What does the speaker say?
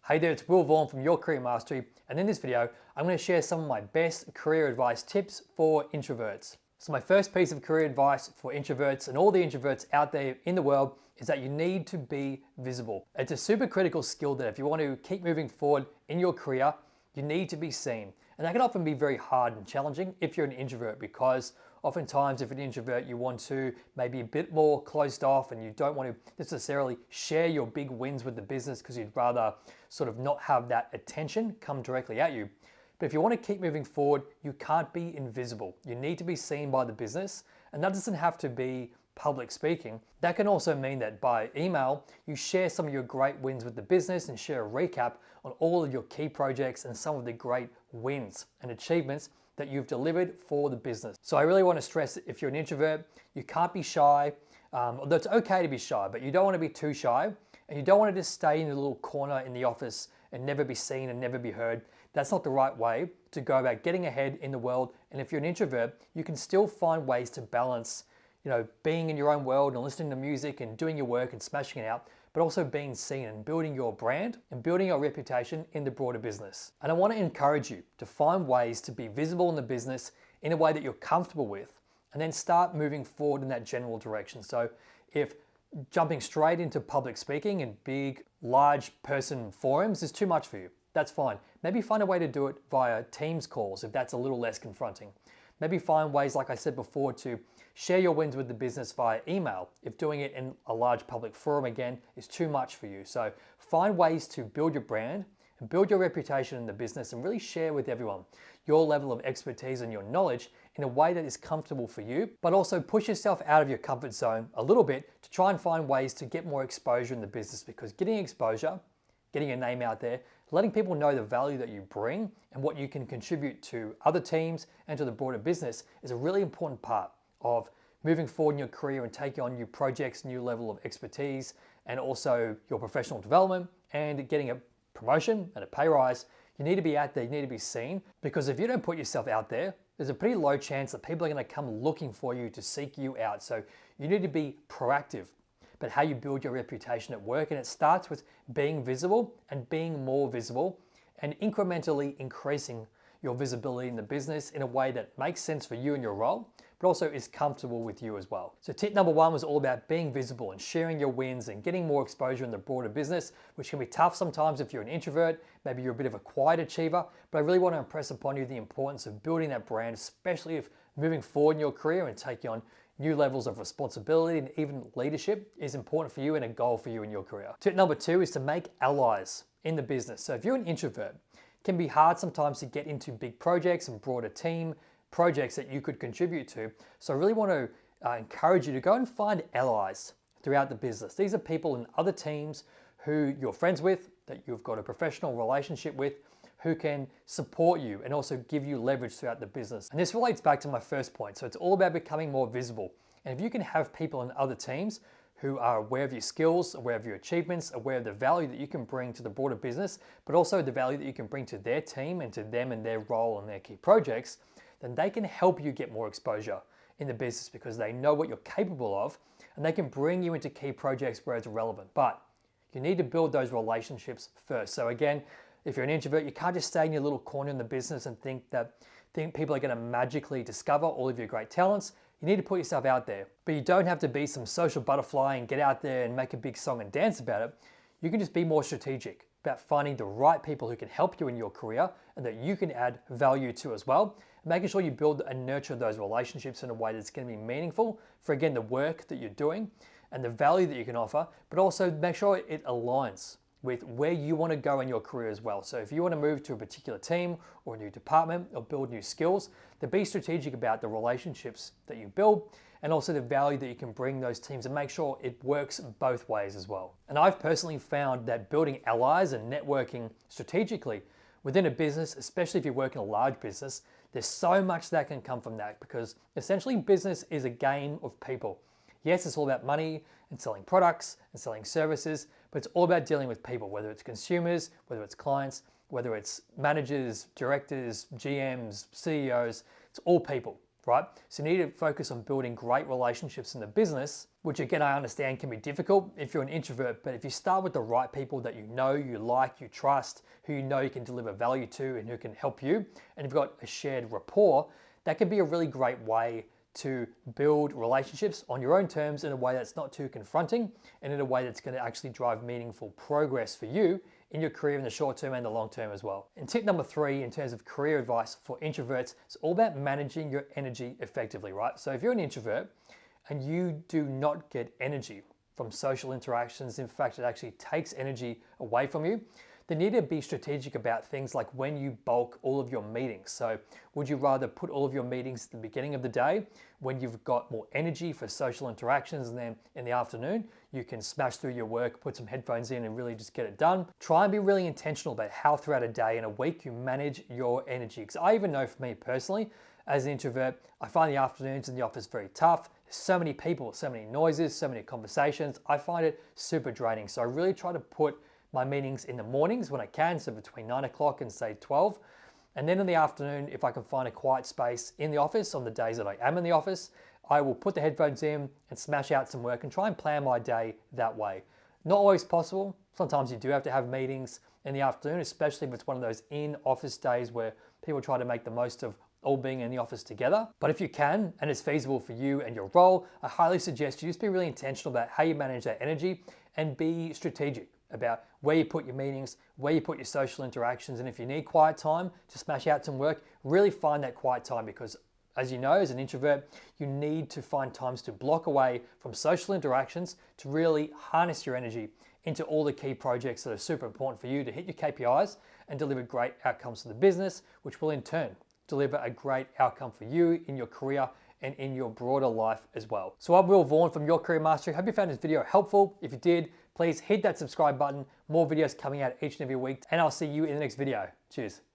Hey there, it's Will Vaughan from Your Career Mastery, and in this video, I'm going to share some of my best career advice tips for introverts. So my first piece of career advice for introverts and all the introverts out there in the world is that you need to be visible. It's a super critical skill that if you want to keep moving forward in your career, you need to be seen. And that can often be very hard and challenging if you're an introvert, because oftentimes if you're an introvert, you want to maybe a bit more closed off and you don't want to necessarily share your big wins with the business because you'd rather sort of not have that attention come directly at you. But if you want to keep moving forward, you can't be invisible. You need to be seen by the business, and that doesn't have to be public speaking. That can also mean that by email, you share some of your great wins with the business and share a recap on all of your key projects and some of the great wins and achievements that you've delivered for the business. So I really want to stress that if you're an introvert, you can't be shy. Although it's okay to be shy, but you don't want to be too shy, and you don't want to just stay in a little corner in the office and never be seen and never be heard. That's not the right way to go about getting ahead in the world. And if you're an introvert, you can still find ways to balance, being in your own world and listening to music and doing your work and smashing it out, but also being seen and building your brand and building your reputation in the broader business. And I want to encourage you to find ways to be visible in the business in a way that you're comfortable with, and then start moving forward in that general direction. So if jumping straight into public speaking and big, large person forums is too much for you, that's fine. Maybe find a way to do it via Teams calls if that's a little less confronting. Maybe find ways, like I said before, to share your wins with the business via email if doing it in a large public forum again is too much for you. So find ways to build your brand and build your reputation in the business and really share with everyone your level of expertise and your knowledge in a way that is comfortable for you, but also push yourself out of your comfort zone a little bit to try and find ways to get more exposure in the business, because getting exposure, getting your name out there, letting people know the value that you bring and what you can contribute to other teams and to the broader business is a really important part of moving forward in your career and taking on new projects, new level of expertise, and also your professional development and getting a promotion and a pay rise. You need to be out there, you need to be seen, because if you don't put yourself out there, there's a pretty low chance that people are going to come looking for you to seek you out. So you need to be proactive. But how you build your reputation at work, and it starts with being visible and being more visible and incrementally increasing your visibility in the business in a way that makes sense for you and your role, but also is comfortable with you as well. So tip number one was all about being visible and sharing your wins and getting more exposure in the broader business, which can be tough sometimes if you're an introvert. Maybe you're a bit of a quiet achiever, but I really want to impress upon you the importance of building that brand, especially if moving forward in your career and taking on new levels of responsibility and even leadership is important for you and a goal for you in your career. Tip number two is to make allies in the business. So if you're an introvert, it can be hard sometimes to get into big projects and broader team projects that you could contribute to. So I really want to encourage you to go and find allies throughout the business. These are people in other teams who you're friends with, that you've got a professional relationship with, who can support you and also give you leverage throughout the business. And this relates back to my first point. So it's all about becoming more visible. And if you can have people in other teams who are aware of your skills, aware of your achievements, aware of the value that you can bring to the broader business, but also the value that you can bring to their team and to them and their role and their key projects, then they can help you get more exposure in the business because they know what you're capable of and they can bring you into key projects where it's relevant. But you need to build those relationships first. So again, if you're an introvert, you can't just stay in your little corner in the business and think people are going to magically discover all of your great talents. You need to put yourself out there. But you don't have to be some social butterfly and get out there and make a big song and dance about it. You can just be more strategic about finding the right people who can help you in your career and that you can add value to as well. Making sure you build and nurture those relationships in a way that's going to be meaningful for, again, the work that you're doing and the value that you can offer, but also make sure it aligns with where you want to go in your career as well. So if you want to move to a particular team or a new department or build new skills, then be strategic about the relationships that you build and also the value that you can bring those teams and make sure it works both ways as well. And I've personally found that building allies and networking strategically within a business, especially if you work in a large business, there's so much that can come from that, because essentially business is a game of people. Yes, it's all about money and selling products and selling services, but it's all about dealing with people, whether it's consumers, whether it's clients, whether it's managers, directors, GMs, CEOs, it's all people. right? So you need to focus on building great relationships in the business, which again, I understand can be difficult if you're an introvert, but if you start with the right people that you know, you like, you trust, who you know you can deliver value to and who can help you, and you've got a shared rapport, that can be a really great way to build relationships on your own terms in a way that's not too confronting and in a way that's going to actually drive meaningful progress for you in your career in the short term and the long term as well. And tip number 3 in terms of career advice for introverts is all about managing your energy effectively, right? So if you're an introvert and you do not get energy from social interactions, in fact, it actually takes energy away from you, then you need to be strategic about things like when you bulk all of your meetings. So would you rather put all of your meetings at the beginning of the day when you've got more energy for social interactions, and then in the afternoon you can smash through your work, put some headphones in and really just get it done? Try and be really intentional about how throughout a day and a week you manage your energy. Because I even know for me personally, as an introvert, I find the afternoons in the office very tough. There's so many people, so many noises, so many conversations. I find it super draining. So I really try to put my meetings in the mornings when I can, so between 9 o'clock and say 12. And then in the afternoon, if I can find a quiet space in the office on the days that I am in the office, I will put the headphones in and smash out some work and try and plan my day that way. Not always possible. Sometimes you do have to have meetings in the afternoon, especially if it's one of those in-office days where people try to make the most of all being in the office together. But if you can, and it's feasible for you and your role, I highly suggest you just be really intentional about how you manage that energy and be strategic about where you put your meetings, where you put your social interactions, and if you need quiet time to smash out some work, really find that quiet time, because as you know, as an introvert, you need to find times to block away from social interactions to really harness your energy into all the key projects that are super important for you to hit your KPIs and deliver great outcomes to the business, which will in turn deliver a great outcome for you in your career and in your broader life as well. So I'm Will Vaughan from Your Career Mastery. Hope you found this video helpful. If you did, please hit that subscribe button. More videos coming out each and every week, and I'll see you in the next video. Cheers.